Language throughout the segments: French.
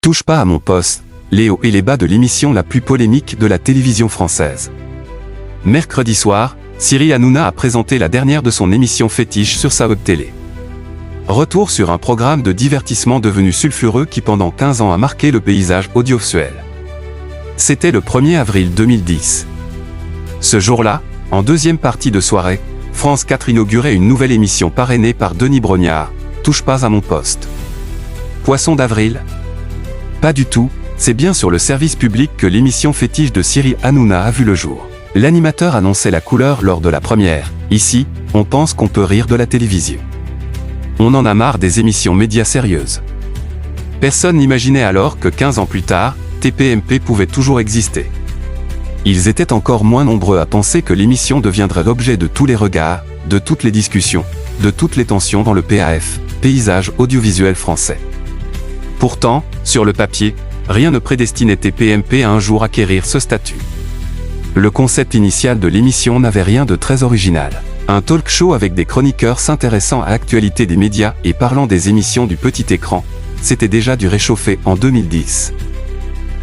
Touche pas à mon poste, les hauts et les bas de l'émission la plus polémique de la télévision française. Mercredi soir, Cyril Hanouna a présenté la dernière de son émission fétiche sur sa web télé. Retour sur un programme de divertissement devenu sulfureux qui pendant 15 ans a marqué le paysage audiovisuel. C'était le 1er avril 2010. Ce jour-là, en deuxième partie de soirée, France 4 inaugurait une nouvelle émission parrainée par Denis Brognard, Touche pas à mon poste. Poisson d'avril ? Pas du tout, c'est bien sur le service public que l'émission fétiche de Cyril Hanouna a vu le jour. L'animateur annonçait la couleur lors de la première. Ici, on pense qu'on peut rire de la télévision. On en a marre des émissions médias sérieuses. Personne n'imaginait alors que 15 ans plus tard, TPMP pouvait toujours exister. Ils étaient encore moins nombreux à penser que l'émission deviendrait l'objet de tous les regards, de toutes les discussions, de toutes les tensions dans le PAF, paysage audiovisuel français. Pourtant, sur le papier, rien ne prédestinait TPMP à un jour acquérir ce statut. Le concept initial de l'émission n'avait rien de très original. Un talk show avec des chroniqueurs s'intéressant à l'actualité des médias et parlant des émissions du petit écran, c'était déjà du réchauffé en 2010.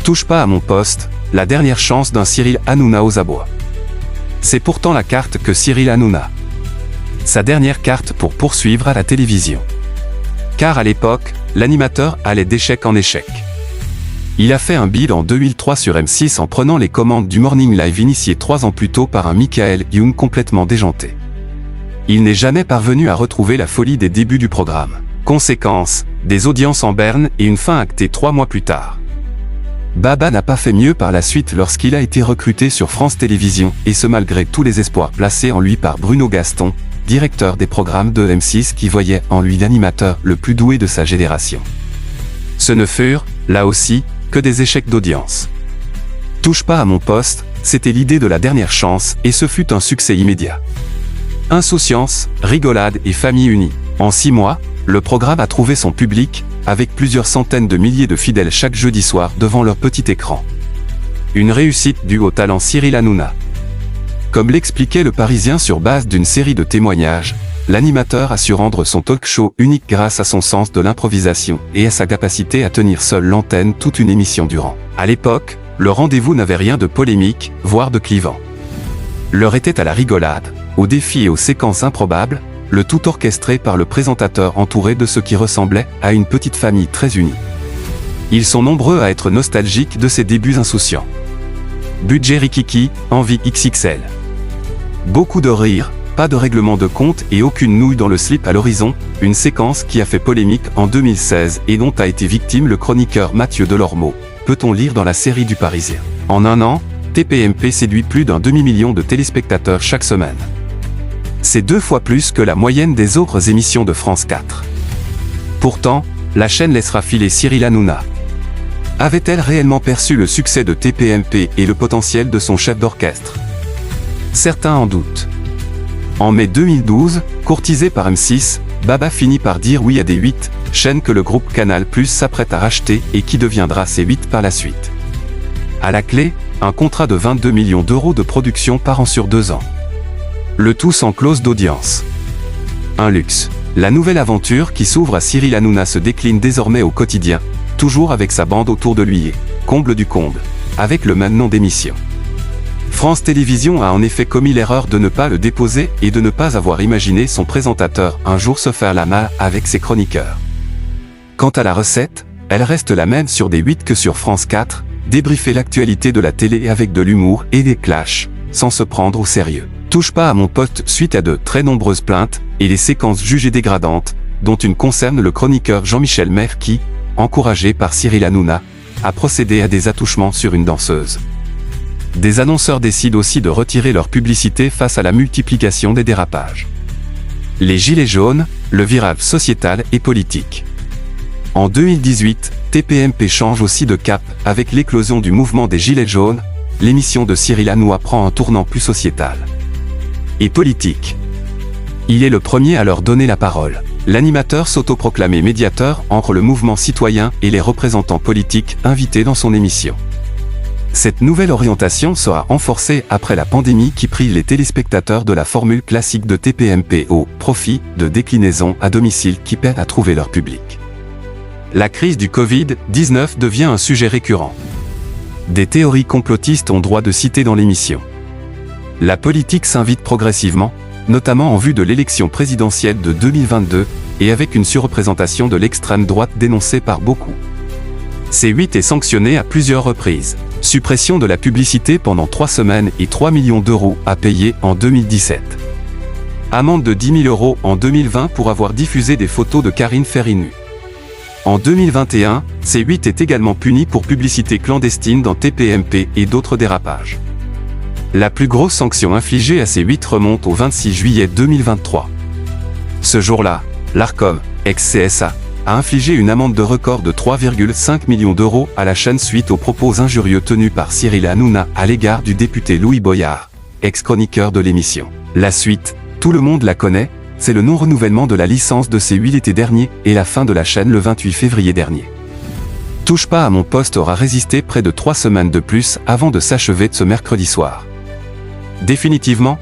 Touche pas à mon poste, la dernière chance d'un Cyril Hanouna aux abois. C'est pourtant la carte que Cyril Hanouna. Sa dernière carte pour poursuivre à la télévision. Car à l'époque, l'animateur allait d'échec en échec. Il a fait un bid en 2003 sur M6 en prenant les commandes du Morning Live initié 3 ans plus tôt par un Michael Youn complètement déjanté. Il n'est jamais parvenu à retrouver la folie des débuts du programme. Conséquence, des audiences en berne et une fin actée 3 mois plus tard. Baba n'a pas fait mieux par la suite lorsqu'il a été recruté sur France Télévisions, et ce malgré tous les espoirs placés en lui par Bruno Gaston, directeur des programmes de M6 qui voyait en lui l'animateur le plus doué de sa génération. Ce ne furent, là aussi, que des échecs d'audience. Touche pas à mon poste, c'était l'idée de la dernière chance et ce fut un succès immédiat. Insouciance, rigolade et famille unie. En 6 mois, le programme a trouvé son public, avec plusieurs centaines de milliers de fidèles chaque jeudi soir devant leur petit écran. Une réussite due au talent Cyril Hanouna. Comme l'expliquait le Parisien sur base d'une série de témoignages, l'animateur a su rendre son talk show unique grâce à son sens de l'improvisation et à sa capacité à tenir seul l'antenne toute une émission durant. À l'époque, le rendez-vous n'avait rien de polémique, voire de clivant. L'heure était à la rigolade, aux défis et aux séquences improbables, le tout orchestré par le présentateur entouré de ce qui ressemblait à une petite famille très unie. Ils sont nombreux à être nostalgiques de ces débuts insouciants. Budget rikiki, envie XXL. Beaucoup de rires, pas de règlement de compte et aucune nouille dans le slip à l'horizon, une séquence qui a fait polémique en 2016 et dont a été victime le chroniqueur Mathieu Delormeau, peut-on lire dans la série du Parisien. En un an, TPMP séduit plus d'un demi-million de téléspectateurs chaque semaine. C'est 2 fois plus que la moyenne des autres émissions de France 4. Pourtant, la chaîne laissera filer Cyril Hanouna. Avait-elle réellement perçu le succès de TPMP et le potentiel de son chef d'orchestre ? Certains en doutent. En mai 2012, courtisé par M6, Baba finit par dire oui à des 8 chaînes que le groupe Canal+ s'apprête à racheter et qui deviendra ces 8 par la suite. À la clé, un contrat de 22 millions d'euros de production par an sur 2 ans. Le tout sans clause d'audience. Un luxe. La nouvelle aventure qui s'ouvre à Cyril Hanouna se décline désormais au quotidien, toujours avec sa bande autour de lui et, comble du comble, avec le même nom d'émission. France Télévisions a en effet commis l'erreur de ne pas le déposer et de ne pas avoir imaginé son présentateur un jour se faire la malle avec ses chroniqueurs. Quant à la recette, elle reste la même sur des 8 que sur France 4, débriefer l'actualité de la télé avec de l'humour et des clashs, sans se prendre au sérieux. Touche pas à mon poste suite à de très nombreuses plaintes et les séquences jugées dégradantes, dont une concerne le chroniqueur Jean-Michel Maire qui, encouragé par Cyril Hanouna, a procédé à des attouchements sur une danseuse. Des annonceurs décident aussi de retirer leur publicité face à la multiplication des dérapages. Les gilets jaunes, le virage sociétal et politique. En 2018, TPMP change aussi de cap avec l'éclosion du mouvement des gilets jaunes, l'émission de Cyril Hanouna prend un tournant plus sociétal. Et politique. Il est le premier à leur donner la parole. L'animateur s'autoproclamé médiateur entre le mouvement citoyen et les représentants politiques invités dans son émission. Cette nouvelle orientation sera renforcée après la pandémie qui prive les téléspectateurs de la formule classique de TPMP au profit de déclinaisons à domicile qui peinent à trouver leur public. La crise du Covid-19 devient un sujet récurrent. Des théories complotistes ont droit de cité dans l'émission. La politique s'invite progressivement, notamment en vue de l'élection présidentielle de 2022, et avec une surreprésentation de l'extrême droite dénoncée par beaucoup. C8 est sanctionné à plusieurs reprises. Suppression de la publicité pendant 3 semaines et 3 millions d'euros à payer en 2017. Amende de 10 000 euros en 2020 pour avoir diffusé des photos de Karine Ferry nue. En 2021, C8 est également puni pour publicité clandestine dans TPMP et d'autres dérapages. La plus grosse sanction infligée à C8 remonte au 26 juillet 2023. Ce jour-là, l'Arcom, ex-CSA, a infligé une amende de record de 3,5 millions d'euros à la chaîne suite aux propos injurieux tenus par Cyril Hanouna à l'égard du député Louis Boyard, ex-chroniqueur de l'émission. La suite, tout le monde la connaît, c'est le non-renouvellement de la licence de C8 l'été dernier et la fin de la chaîne le 28 février dernier. Touche pas à mon poste aura résisté près de 3 semaines de plus avant de s'achever ce mercredi soir. Définitivement,